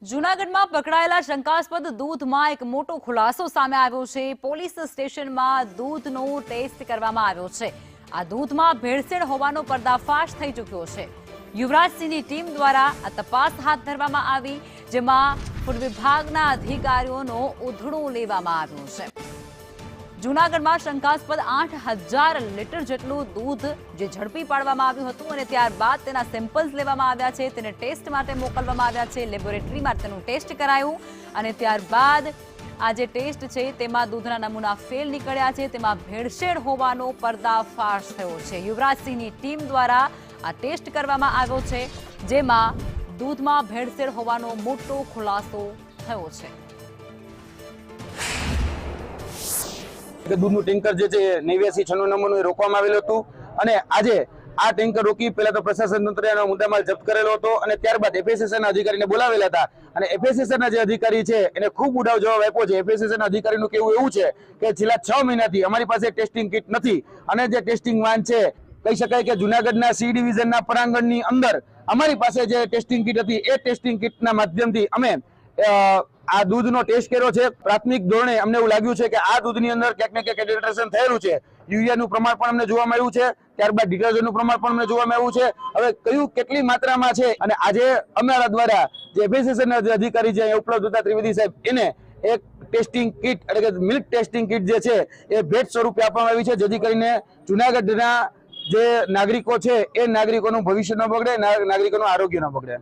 જૂનાગઢમાં પકડાયેલા શંકાસ્પદ દૂધમાં એક મોટો ખુલાસો સામે આવ્યો છે। પોલીસ સ્ટેશનમાં દૂધનો ટેસ્ટ કરવામાં આવ્યો છે। આ દૂધમાં ભેળસેળ હોવાનો પર્દાફાશ થઈ ચૂક્યો છે। યુવરાજસિંહની ટીમ દ્વારા આ તપાસ હાથ ધરવામાં આવી, જેમાં ફૂડ વિભાગના અધિકારીઓનો ઉધડો લેવામાં આવ્યો છે। જૂનાગઢમાં શંકાસ્પદ 8000 લીટર જેટલું દૂધ જે ઝડપી પાડવામાં આવ્યું હતું અને ત્યારબાદ તેના સેમ્પલ્સ લેવામાં આવ્યા છે, તેને ટેસ્ટ માટે મોકલવામાં આવ્યા છે। લેબોરેટરીમાં તેનું ટેસ્ટ કરાયું અને ત્યારબાદ આ જે ટેસ્ટ છે તેમાં દૂધના નમૂના ફેલ નીકળ્યા છે, તેમાં ભેળસેળ હોવાનો પર્દાફાશ થયો છે। યુવરાજસિંહની ટીમ દ્વારા આ ટેસ્ટ કરવામાં આવ્યો છે, જેમાં દૂધમાં ભેળસેળ હોવાનો મોટો ખુલાસો થયો છે। दूधનું ટેન્કર જે છે 8996 નંબરનું રોકવામાં આવેલું હતું અને આજે આ ટેન્કર રોકી પહેલા તો પ્રશાસન તંત્રનો મુદ્દામાલ જપ્ત કરેલો હતો અને ત્યારબાદ એફએસએસના અધિકારીને બોલાવેલા હતા અને એફએસએસના જે અધિકારી છે એને ખૂબ ઉડાવ જવાબ આપ્યો છે। એફએસએસના અધિકારીનું કહેવું એવું છે કે છેલ્લા 6 મહિનાથી અમારી પાસે ટેસ્ટિંગ કિટ નથી અને જે ટેસ્ટિંગ વાન છે કહી શકાય કે જૂનાગઢના સી ડિવિઝનના પરાંગણની અંદર અમારી પાસે જે ટેસ્ટિંગ કિટ હતી એ ટેસ્ટિંગ કિટના માધ્યમથી અમે આ દૂધનો ટેસ્ટ કર્યો છે। પ્રાથમિક ધોરણે અમને એવું લાગ્યું છે કે આ દૂધની અંદર ક્યાંક ને ક્યાંક એડલ્ટરેશન થયેલું છે। યુરિયાનું પ્રમાણ પણ અમને જોવામાં આવ્યું છે, ત્યારબાદ ડિટર્જન્ટનું પ્રમાણ પણ અમને જોવામાં આવ્યું છે। હવે કયું કેટલી માત્રામાં છે અને આજે અમારા દ્વારા જે એફએસએસના જે અધિકારી છે ઉપલબ્ધ હતા ત્રિવેદી સાહેબ, એને એક ટેસ્ટિંગ કિટ એટલે કે મિલ્ક ટેસ્ટિંગ કિટ જે છે એ ભેટ સ્વરૂપે આપવામાં આવી છે, જેથી કરીને જૂનાગઢના જે નાગરિકો છે એ નાગરિકોનું ભવિષ્ય ન બગડે, નાગરિકોનું આરોગ્ય ન બગડે।